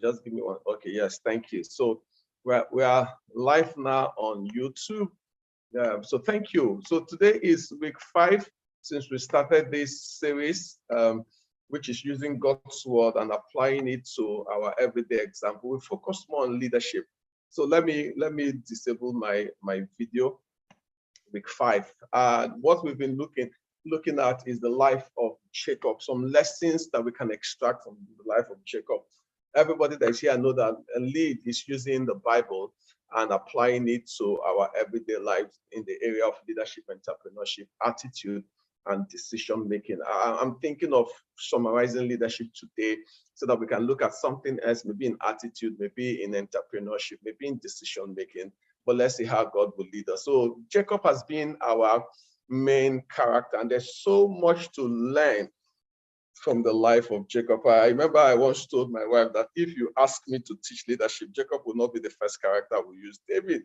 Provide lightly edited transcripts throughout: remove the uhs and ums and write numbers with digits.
Just give me one. Okay, yes, thank you. So we are live now on YouTube. So thank you. So today is week 5 since we started this series, which is using God's word and applying it to our everyday example. We focus more on leadership. So let me disable my video. Week 5. What we've been looking at is the life of Jacob. Some lessons that we can extract from the life of Jacob. Everybody that is here know that L.E.A.D is using the Bible and applying it to our everyday lives in the area of leadership, entrepreneurship, attitude, and decision making. I'm thinking of summarizing leadership today so that we can look at something else, maybe in attitude, maybe in entrepreneurship, maybe in decision making. But let's see how God will lead us. So Jacob has been our main character, and there's so much to learn from the life of Jacob. I remember I once told my wife that if you ask me to teach leadership, Jacob will not be the first character I will use. David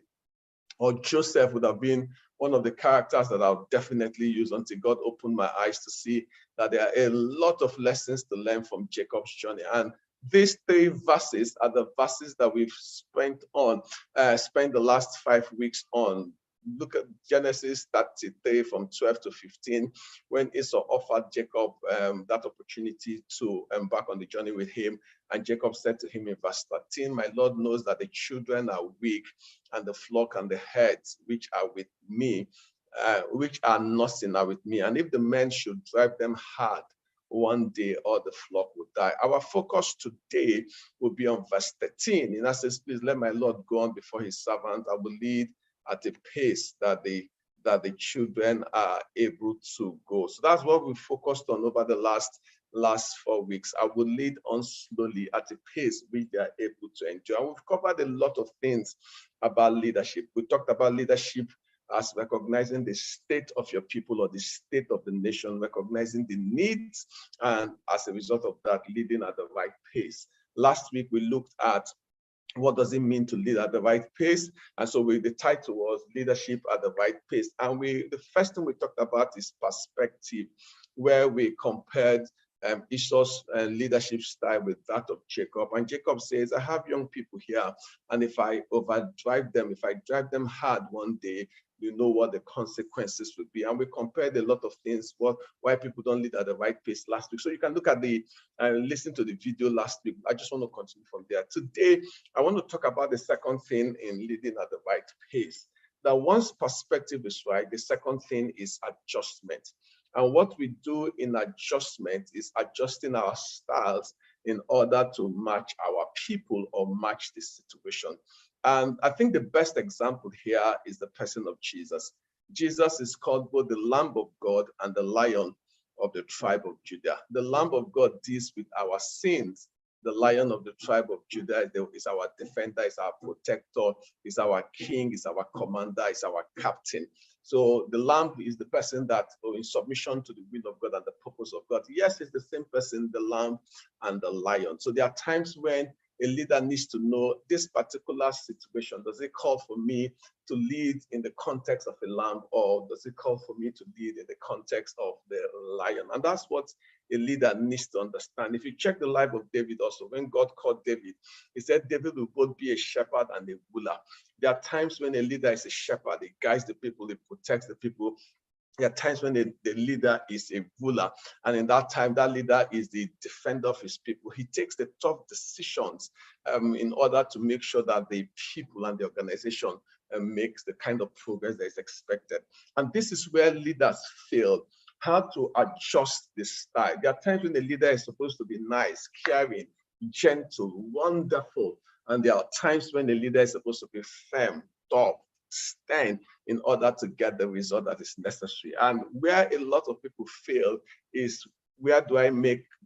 or Joseph would have been one of the characters that I'll definitely use until God opened my eyes to see that there are a lot of lessons to learn from Jacob's journey. And these 3 verses are the verses that we've spent the last 5 weeks on. Look at Genesis 33 from 12 to 15, when Esau offered Jacob that opportunity to embark on the journey with him. And Jacob said to him in verse 13, "My Lord knows that the children are weak, and the flock and the herds which are with me, which are nursing are with me. And if the men should drive them hard, one day all the flock will die." Our focus today will be on verse 13. And that says, "Please let my Lord go on before his servant. I will lead at a pace that the children are able to go." So that's what we focused on over the last 4 weeks. I will lead on slowly at a pace which they are able to enjoy. And we've covered a lot of things about leadership. We talked about leadership as recognizing the state of your people or the state of the nation, recognizing the needs, and as a result of that, leading at the right pace. Last week, we looked at what does it mean to lead at the right pace? And so the title was Leadership at the Right Pace. And the first thing we talked about is perspective, where we compared Esau's leadership style with that of Jacob. And Jacob says, "I have young people here, and if I overdrive them, if I drive them hard one day, you know what the consequences would be." And we compared a lot of things, why people don't lead at the right pace last week. So you can look at listen to the video last week. I just want to continue from there. Today, I want to talk about the second thing in leading at the right pace. That once perspective is right, the second thing is adjustment. And what we do in adjustment is adjusting our styles in order to match our people or match the situation. And I think the best example here is the person of Jesus. Jesus is called both the Lamb of God and the Lion of the tribe of Judah. The Lamb of God deals with our sins. The Lion of the tribe of Judah is our defender, is our protector, is our king, is our commander, is our captain. So the Lamb is the person that, in submission to the will of God and the purpose of God. Yes, it's the same person, the Lamb and the Lion. So there are times when a leader needs to know this particular situation. Does it call for me to lead in the context of a lamb, or does it call for me to lead in the context of the lion? And that's what a leader needs to understand. If you check the life of David also, when God called David, he said David will both be a shepherd and a ruler. There are times when a leader is a shepherd, he guides the people, he protects the people. There are times when the leader is a ruler, and in that time, that leader is the defender of his people. He takes the tough decisions in order to make sure that the people and the organization makes the kind of progress that is expected. And this is where leaders fail, how to adjust the style. There are times when the leader is supposed to be nice, caring, gentle, wonderful, and there are times when the leader is supposed to be firm, tough, stand in order to get the result that is necessary. And where a lot of people fail is, where do I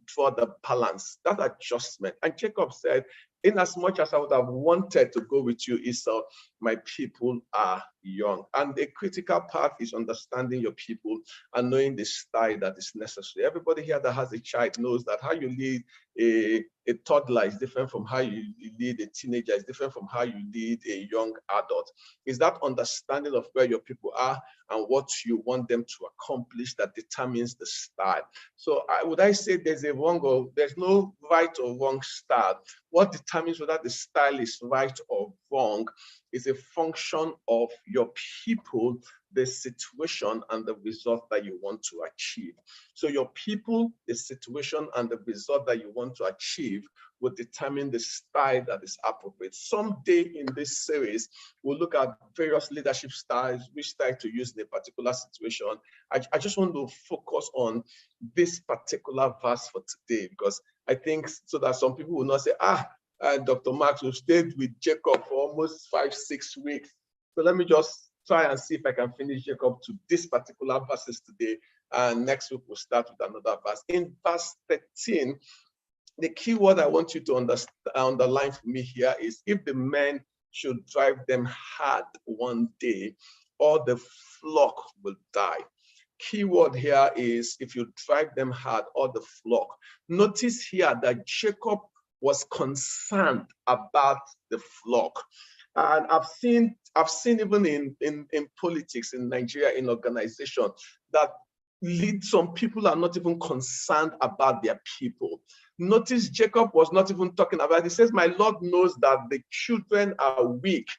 draw the balance, that adjustment? And Jacob said, "In as much as I would have wanted to go with you, Esau, my people are young." And a critical part is understanding your people and knowing the style that is necessary. Everybody here that has a child knows that how you lead a toddler is different from how you lead a teenager, is different from how you lead a young adult. Is that understanding of where your people are and what you want them to accomplish that determines the style. So would I say there's no right or wrong style? What determines whether the style is right or wrong is a function of your people, the situation, and the result that you want to achieve. So your people, the situation, and the result that you want to achieve will determine the style that is appropriate. Someday in this series, we'll look at various leadership styles, which style to use in a particular situation. I just want to focus on this particular verse for today, because I think so that some people will not say, Dr. Marks, we've stayed with Jacob for almost 5-6 weeks. So let me just try and see if I can finish Jacob to this particular verses today. And next week, we'll start with another verse. In verse 13, the key word I want you to underline for me here is, if the men should drive them hard one day, all the flock will die. Key word here is, if you drive them hard, all the flock. Notice here that Jacob was concerned about the flock. And I've seen even in politics in Nigeria, in organization, that some people are not even concerned about their people. Notice Jacob was not even talking about it. He says, my Lord knows that the children are weak,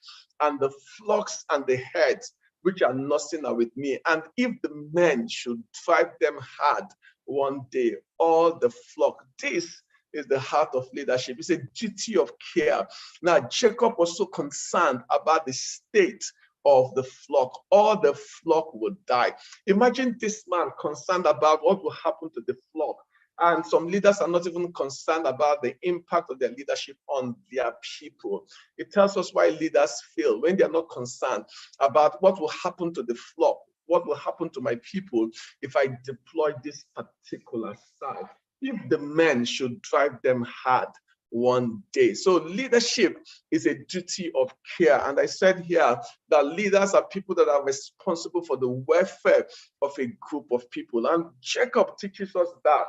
and the flocks and the herds which are nursing are with me. And if the men should drive them hard one day, all the flock. This is the heart of leadership. It's a duty of care. Now, Jacob was so concerned about the state of the flock. All the flock would die. Imagine this man concerned about what will happen to the flock. And some leaders are not even concerned about the impact of their leadership on their people. It tells us why leaders fail, when they are not concerned about what will happen to the flock, what will happen to my people if I deploy this particular side, if the men should drive them hard one day. So leadership is a duty of care. And I said here that leaders are people that are responsible for the welfare of a group of people. And Jacob teaches us that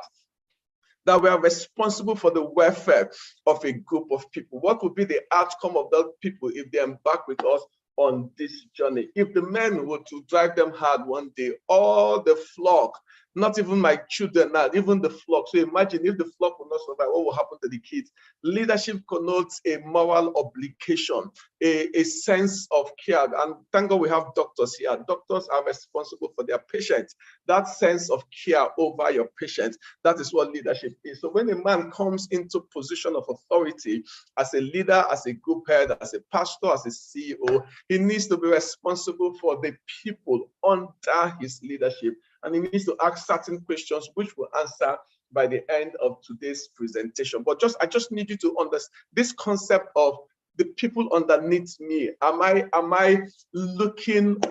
we are responsible for the welfare of a group of people. What would be the outcome of those people if they embark with us on this journey? If the men were to drive them hard one day, all the flock, not even my children, not even the flock. So imagine if the flock will not survive, what will happen to the kids? Leadership connotes a moral obligation, a sense of care. And thank God we have doctors here. Doctors are responsible for their patients. That sense of care over your patients, that is what leadership is. So when a man comes into position of authority as a leader, as a group head, as a pastor, as a CEO, he needs to be responsible for the people under his leadership. And he needs to ask certain questions, which we'll answer by the end of today's presentation. But I just need you to understand this concept of the people underneath me. Am I looking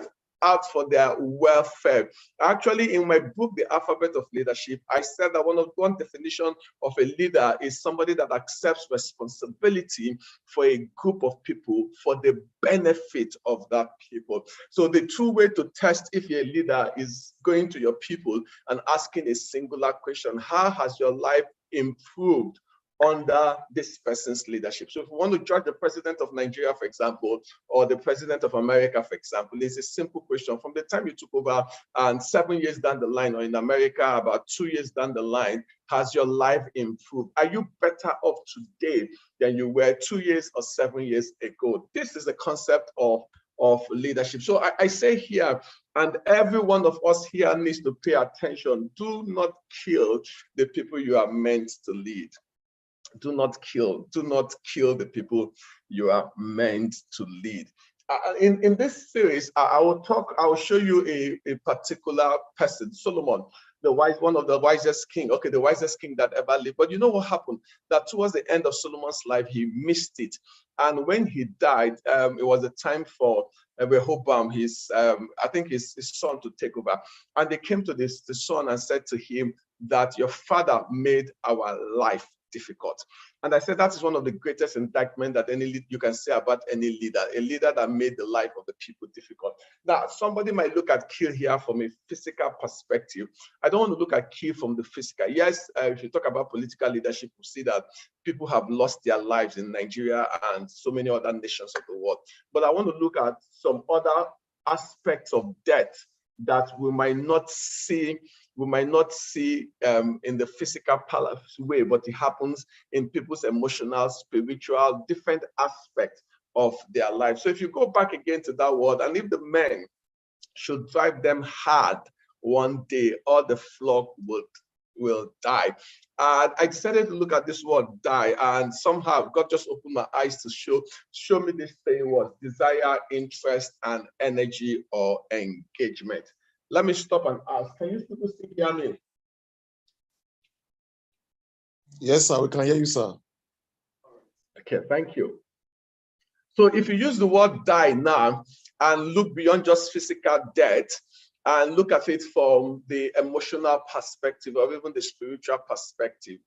out for their welfare? Actually, in my book, The Alphabet of Leadership, I said that one definition of a leader is somebody that accepts responsibility for a group of people for the benefit of that people. So the true way to test if you're a leader is going to your people and asking a singular question: how has your life improved under this person's leadership? So if we want to judge the president of Nigeria, for example, or the president of America, for example, it's a simple question. From the time you took over and 7 years down the line, or in America, about 2 years down the line, has your life improved? Are you better off today than you were 2 years or 7 years ago? This is the concept of leadership. So I say here, and every one of us here needs to pay attention: do not kill the people you are meant to lead. Do not kill the people you are meant to lead. In this series, I will show you a particular person, Solomon, one of the wisest king. Okay, the wisest king that ever lived. But you know what happened? That towards the end of Solomon's life, he missed it. And when he died, it was a time for Rehoboam, I think his son, to take over. And they came to the son and said to him that your father made our life difficult. And I said that is one of the greatest indictments that you can say about any leader, a leader that made the life of the people difficult. Now, somebody might look at kill here from a physical perspective. I don't want to look at kill from the physical. Yes, if you talk about political leadership, we see that people have lost their lives in Nigeria and so many other nations of the world. But I want to look at some other aspects of death that we might not see we might not see in the physical way, but it happens in people's emotional, spiritual, different aspects of their life. So if you go back again to that word, and if the men should drive them hard one day, all the flock will die. And I decided to look at this word die, and somehow God just opened my eyes to show me this same word: desire, interest, and energy or engagement. Let me stop and ask, can you people still hear me? Yes, sir, we can hear you, sir. Okay, thank you. So if you use the word die now and look beyond just physical death and look at it from the emotional perspective or even the spiritual perspective,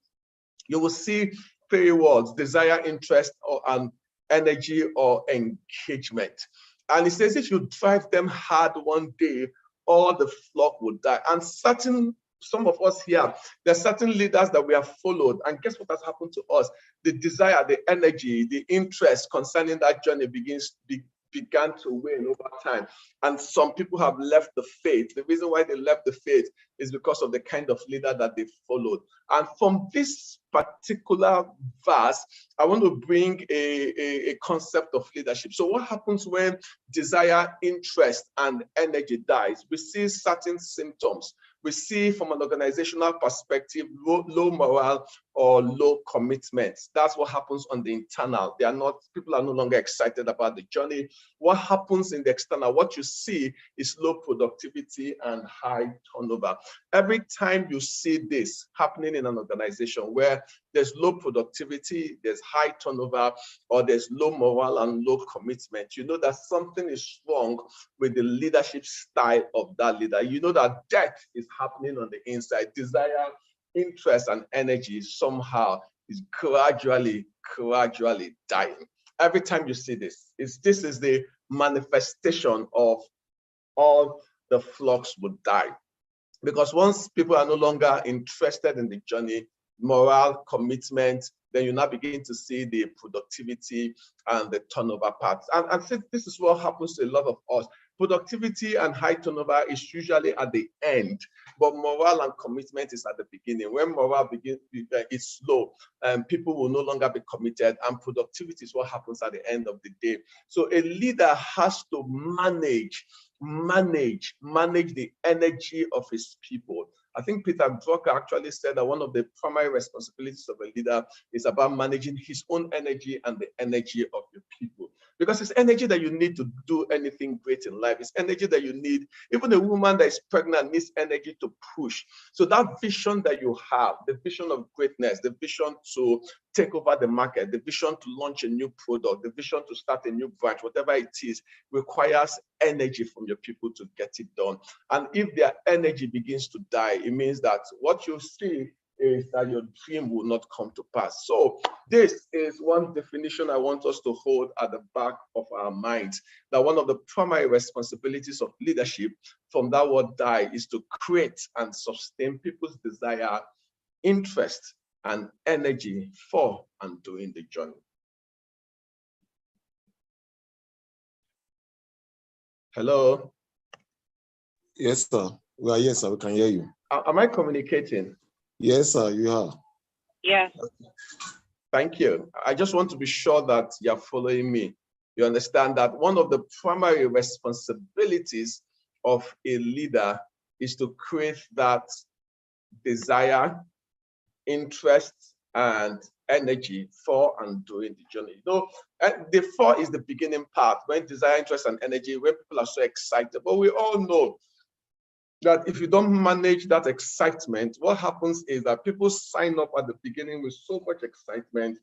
you will see three words: desire, interest, and energy or engagement. And it says if you drive them hard one day, all the flock will die. And some of us here, there are certain leaders that we have followed, and guess what has happened to us? The desire, the energy, the interest concerning that journey began to wane over time. And some people have left the faith. The reason why they left the faith is because of the kind of leader that they followed. And from this particular verse, I want to bring a concept of leadership. So what happens when desire, interest, and energy dies? We see certain symptoms. We see from an organizational perspective, low morale or low commitment. That's what happens on the internal. People are no longer excited about the journey. What happens in the external? What you see is low productivity and high turnover. Every time you see this happening in an organization where there's low productivity, there's high turnover, or there's low morale and low commitment, you know that something is wrong with the leadership style of that leader. You know that death is happening on the inside. Desire, interest, and energy somehow is gradually dying. Every time you see this is the manifestation of all the flocks would die. Because once people are no longer interested in the journey, morale, commitment, then you now begin to see the productivity and the turnover parts. And this is what happens to a lot of us. Productivity and high turnover is usually at the end, but morale and commitment is at the beginning. When morale is slow, people will no longer be committed, and productivity is what happens at the end of the day. So a leader has to manage the energy of his people. I think Peter Drucker actually said that one of the primary responsibilities of a leader is about managing his own energy and the energy of your people. Because it's energy that you need to do anything great in life. It's energy that you need. Even a woman that is pregnant needs energy to push. So that vision that you have, the vision of greatness, the vision to take over the market, the vision to launch a new product, the vision to start a new branch, whatever it is, requires energy from your people to get it done. And if their energy begins to die, it means that what you see is that your dream will not come to pass. So this is one definition I want us to hold at the back of our minds, that one of the primary responsibilities of leadership from that word die is to create and sustain people's desire, interest, and energy for and doing the journey. Hello? Yes, sir. Well, yes, sir, we can hear you. Am I communicating? Yes, sir, you are. Yeah. Thank you. I just want to be sure that you're following me. You understand that one of the primary responsibilities of a leader is to create that desire, interest, and energy for and doing the journey. You know, the for is the beginning part, when desire, interest, and energy, when people are so excited. But we all know that if you don't manage that excitement, what happens is that people sign up at the beginning with so much excitement,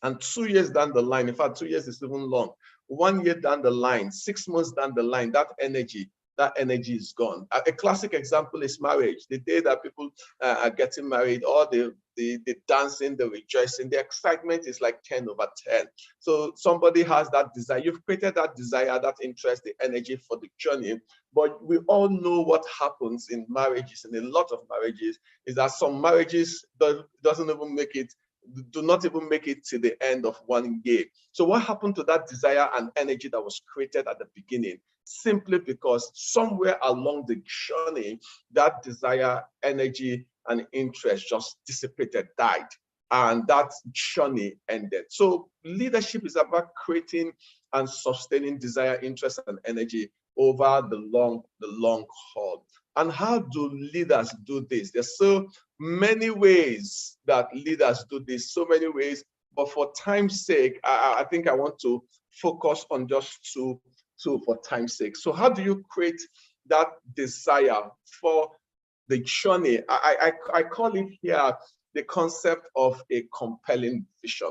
and 2 years down the line, in fact, 2 years is even long, 1 year down the line, 6 months down the line, that energy is gone. A classic example is marriage. The day that people are getting married, all the dancing, the rejoicing, the excitement is like 10/10. So somebody has that desire. You've created that desire, that interest, the energy for the journey. But we all know what happens in marriages, and a lot of marriages, is that some marriages doesn't even make it do not even make it to the end of one year. So what happened to that desire and energy that was created at the beginning? Simply because somewhere along the journey, that desire, energy, and interest just dissipated, died, and that journey ended. So leadership is about creating and sustaining desire, interest, and energy over the long haul. And how do leaders do this? There's so many ways that leaders do this, so many ways, but for time's sake, I think I want to focus on just two for time's sake. So how do you create that desire for the journey? I call it here the concept of a compelling vision.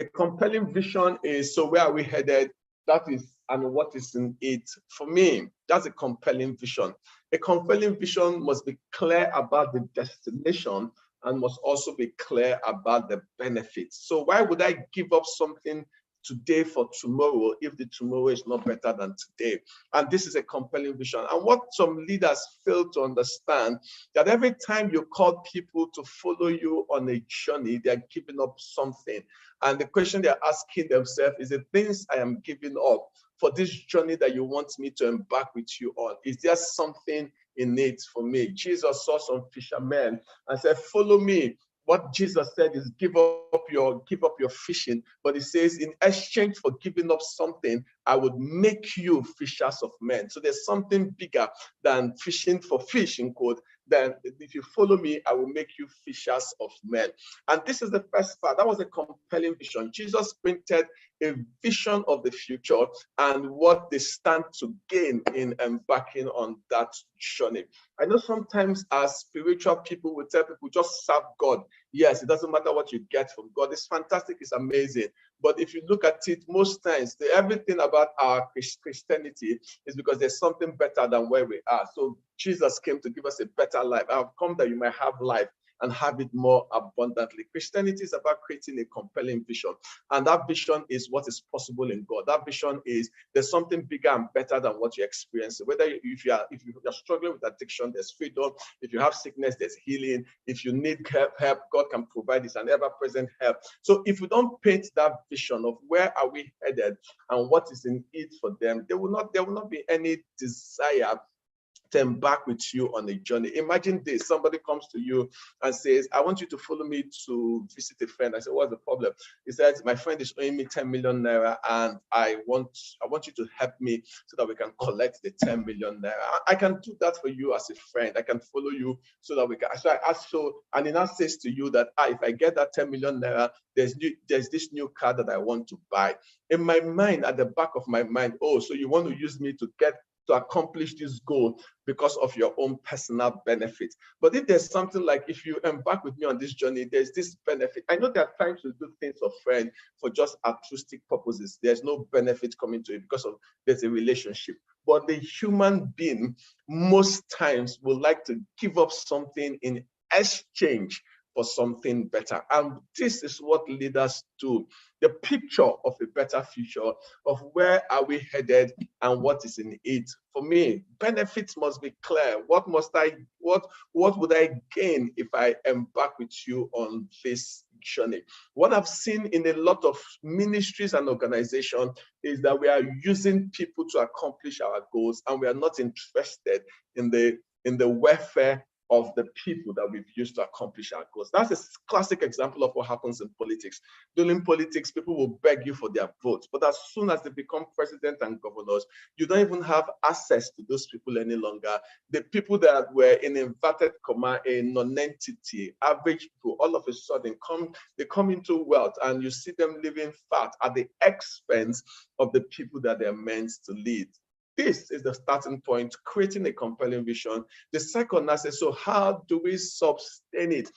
A compelling vision is, so where are we headed? That is, and what is in it for me? That's a compelling vision. A compelling vision must be clear about the destination and must also be clear about the benefits. So why would I give up something today for tomorrow if the tomorrow is not better than today? And this is a compelling vision. And what some leaders fail to understand, that every time you call people to follow you on a journey, they're giving up something. And the question they're asking themselves is, the things I am giving up for this journey that you want me to embark with you on, is there something in it for me? Jesus saw some fishermen and said, follow me. What Jesus said is give up your fishing, but he says, in exchange for giving up something, I would make you fishers of men. So there's something bigger than fishing for fish, in quote. Then if you follow me, I will make you fishers of men. And this is the first part. That was a compelling vision. Jesus painted a vision of the future and what they stand to gain in embarking on that journey. I know sometimes as spiritual people, we tell people just serve God. Yes, it doesn't matter what you get from God. It's fantastic, it's amazing. But if you look at it, most times, everything about our Christianity is because there's something better than where we are. So Jesus came to give us a better life. I have come that you might have life and have it more abundantly. Christianity is about creating a compelling vision. And that vision is what is possible in God. That vision is there's something bigger and better than what you experience. Whether if you're struggling with addiction, there's freedom. If you have sickness, there's healing. If you need help, God can provide this, an ever-present help. So if we don't paint that vision of where are we headed and what is in it for them, there will not be any desire to embark with you on a journey. Imagine this: somebody comes to you and says, I want you to follow me to visit a friend. I said, what's the problem? He says, my friend is owing me 10 million naira and I want you to help me so that we can collect the 10 million naira. I can do that for you as a friend. I can follow you so that we can. So I asked, and he now says to you that if I get that 10 million naira, there's this new car that I want to buy. In my mind, at the back of my mind, oh, so you want to use me to accomplish this goal because of your own personal benefit. But if there's something like, if you embark with me on this journey, there's this benefit. I know there are times to do things for friends for just altruistic purposes. There's no benefit coming to it because of there's a relationship. But the human being most times will like to give up something in exchange for something better. And this is what leaders do. The picture of a better future, of where are we headed and what is in it. For me, benefits must be clear. What would I gain if I embark with you on this journey? What I've seen in a lot of ministries and organizations is that we are using people to accomplish our goals, and we are not interested in the welfare of the people that we've used to accomplish our goals. That's a classic example of what happens in politics. During politics, people will beg you for their votes, but as soon as they become president and governors, you don't even have access to those people any longer. The people that were in inverted comma a non-entity, average people, all of a sudden they come into wealth, and you see them living fat at the expense of the people that they're meant to lead. This is the starting point, creating a compelling vision. The second, I say, so how do we sustain it?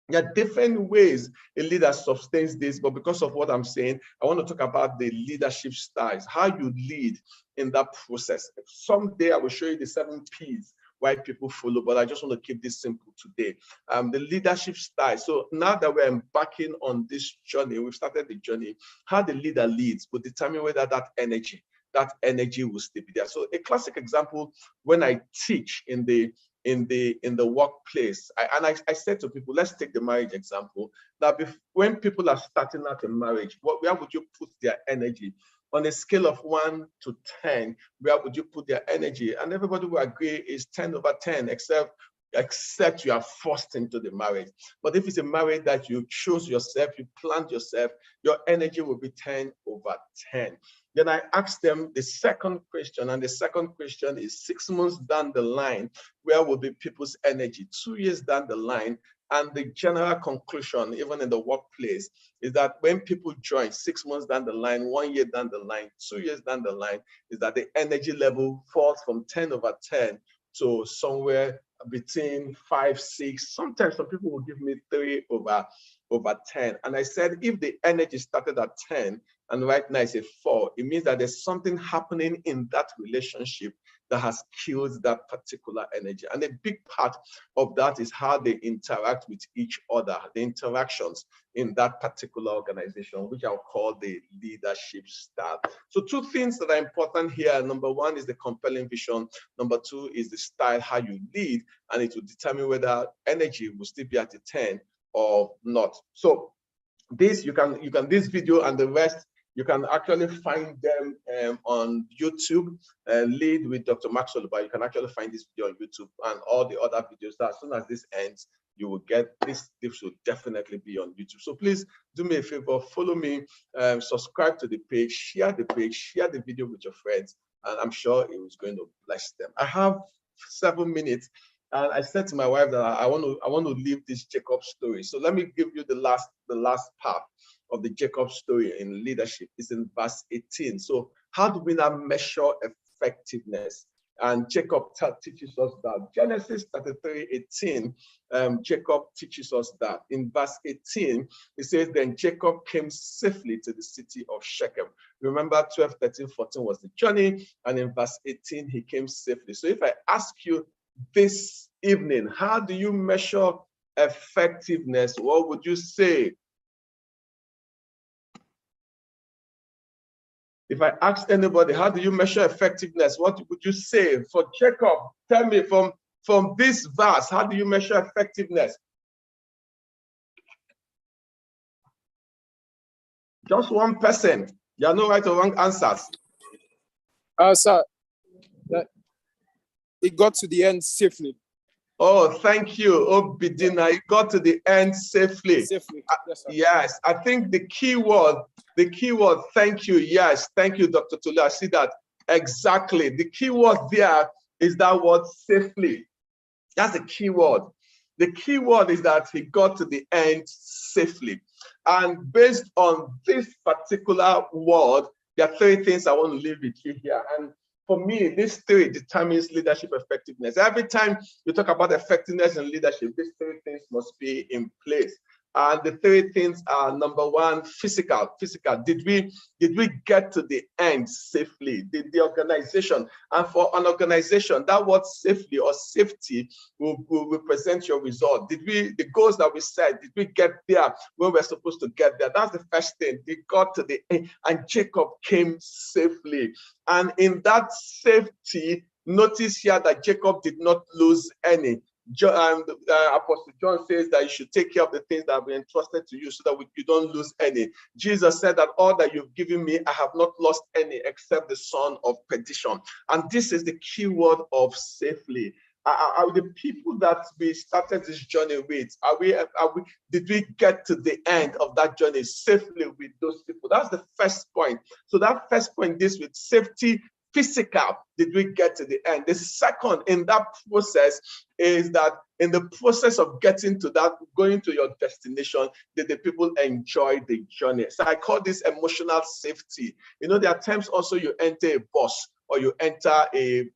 There are different ways a leader sustains this, but because of what I'm saying, I want to talk about the leadership styles, how you lead in that process. Someday I will show you the 7 P's why people follow, but I just want to keep this simple today. The leadership style. So now that we're embarking on this journey, we've started the journey, how the leader leads will determine whether that energy will still be there. So a classic example, when I teach in the in the workplace. I said to people, let's take the marriage example. That when people are starting out a marriage, where would you put their energy? On a scale of 1 to 10, where would you put their energy? And everybody will agree is 10 over 10, except you are forced into the marriage. But if it's a marriage that you choose yourself, you planned yourself, your energy will be 10 over 10. Then I asked them the second question, and the second question is 6 months down the line, where will be people's energy? 2 years down the line, and the general conclusion, even in the workplace, is that when people join 6 months down the line, 1 year down the line, 2 years down the line, is that the energy level falls from 10 over 10 to somewhere between 5, 6. Sometimes some people will give me 3 over 10. And I said, if the energy started at 10 and right now it's a 4, it means that there's something happening in that relationship that has killed that particular energy. And a big part of that is how they interact with each other, the interactions in that particular organization, which I'll call the leadership style. So 2 things that are important here. Number 1 is the compelling vision. Number 2 is the style, how you lead, and it will determine whether energy will still be at a 10 or not. So this, you can this video and the rest, you can actually find them on YouTube. Lead with Dr. Maxwell, but you can actually find this video on YouTube and all the other videos. That as soon as this ends, you will get this. This will definitely be on YouTube. So please do me a favor, follow me, subscribe to the page, share the video with your friends, and I'm sure it is going to bless them. I have 7 minutes. And I said to my wife that I want to leave this Jacob story. So let me give you the last part of the Jacob story in leadership. It's in verse 18. So how do we now measure effectiveness? And Jacob teaches us that. Genesis 33:18, Jacob teaches us that. In verse 18, it says, then Jacob came safely to the city of Shechem. Remember, 12, 13, 14 was the journey. And in verse 18, he came safely. So if I ask you this evening, how do you measure effectiveness? What would you say? If I ask anybody, how do you measure effectiveness? What would you say? For Jacob, tell me from this verse, how do you measure effectiveness? Just one person. There are no right or wrong answers. Sir, it got to the end safely. Oh, thank you, Obidina. It got to the end safely. Safely. Yes, sir. Yes, I think the key word, thank you. Yes, thank you, Dr. Tolu. I see that. Exactly. The key word there is that word safely. That's the key word. The key word is that he got to the end safely. And based on this particular word, there are 3 things I want to leave with you here. And for me, these 3 determines leadership effectiveness. Every time you talk about effectiveness in leadership, these 3 things must be in place. And the 3 things are, number 1, physical. Did we get to the end safely? Did the organization, and for an organization, that word safely or safety will represent your result. The goals that we set, did we get there when we're supposed to get there? That's the first thing. They got to the end, and Jacob came safely. And in that safety, notice here that Jacob did not lose any. Apostle John says that you should take care of the things that have been entrusted to you so that you don't lose any. Jesus said that all that you've given me, I have not lost any except the son of perdition. And this is the key word of safely. Are the people that we started this journey with, did we get to the end of that journey safely with those people? That's the first point. So that first point deals with safety. Physical, did we get to the end? The second in that process is that in the process of getting to that, going to your destination, did the people enjoy the journey? So I call this emotional safety. You know, there are times also you enter a bus or you enter a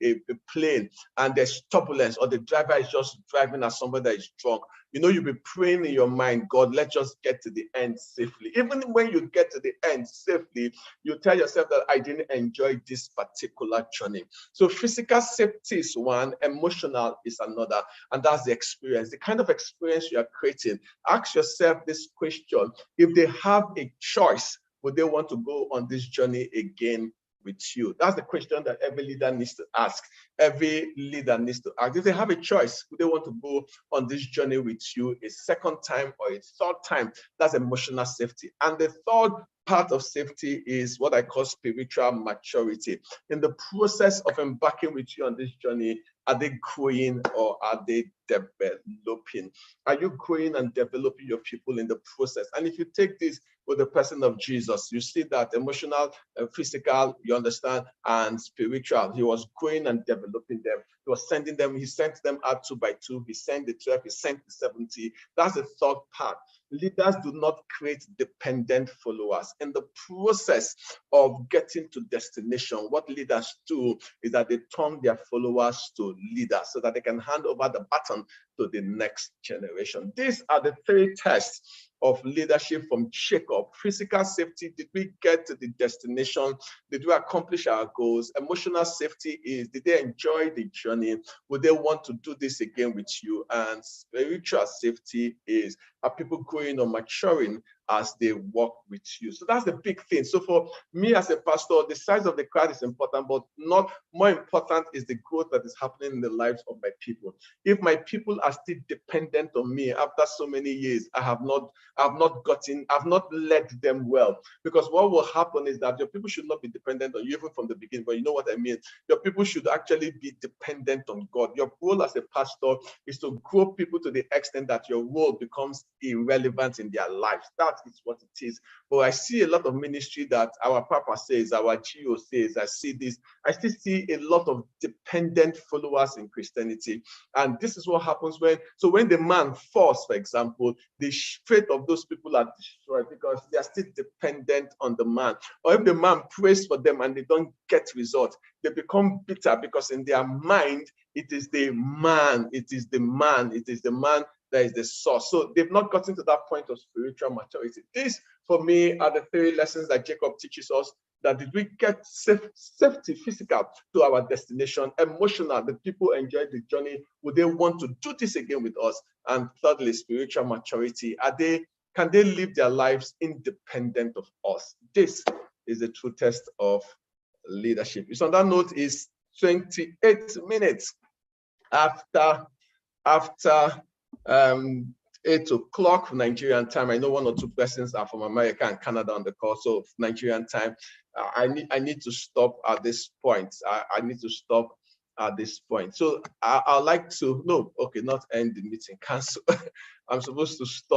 plane and there's turbulence, or the driver is just driving as somebody that is drunk. You know, you'll be praying in your mind, God, let's just get to the end safely. Even when you get to the end safely, you tell yourself that I didn't enjoy this particular journey. So physical safety is one, emotional is another, and that's the experience, the kind of experience you are creating. Ask yourself this question: if they have a choice, would they want to go on this journey again with you? That's the question that every leader needs to ask. Every leader needs to ask. If they have a choice, do they want to go on this journey with you a second time or a third time? That's emotional safety. And the third part of safety is what I call spiritual maturity. In the process of embarking with you on this journey, are they growing or are they developing? Are you growing and developing your people in the process? And if you take this with the person of Jesus, you see that emotional, physical, you understand, and spiritual. He was growing and developing them. He was sending them, he sent them out 2 by 2. He sent the 12, he sent the 70. That's the third part. Leaders do not create dependent followers. In the process of getting to destination, what leaders do is that they turn their followers to leaders so that they can hand over the baton to the next generation. These are the 3 tests of leadership from Jacob. Physical safety, did we get to the destination? Did we accomplish our goals? Emotional safety is, did they enjoy the journey? Would they want to do this again with you? And spiritual safety is, are people growing or maturing as they walk with you? So that's the big thing. So for me as a pastor, the size of the crowd is important, but not more important is the growth that is happening in the lives of my people. If my people are still dependent on me after so many years, I've not led them well. Because what will happen is that your people should not be dependent on you even from the beginning, but you know what I mean? Your people should actually be dependent on God. Your role as a pastor is to grow people to the extent that your role becomes irrelevant in their lives. That is what it is. But I see a lot of ministry that our Papa says, our GO says, I see this. I still see a lot of dependent followers in Christianity. And this is what happens when the man falls, for example, the faith of those people are destroyed because they are still dependent on the man. Or if the man prays for them and they don't get results, they become bitter because in their mind, it is the man that is the source. So they've not gotten to that point of spiritual maturity. These, for me, are the 3 lessons that Jacob teaches us. That did we get safety, physical, to our destination, emotional, the people enjoy the journey, would they want to do this again with us? And thirdly, spiritual maturity, can they live their lives independent of us? This is the true test of leadership. So on that note, is 28 minutes after 8 o'clock Nigerian time. I know 1 or 2 persons are from America and Canada on the call, so Nigerian time. I need to stop at this point. I need to stop at this point. So I'd like to, not end the meeting, cancel. I'm supposed to stop.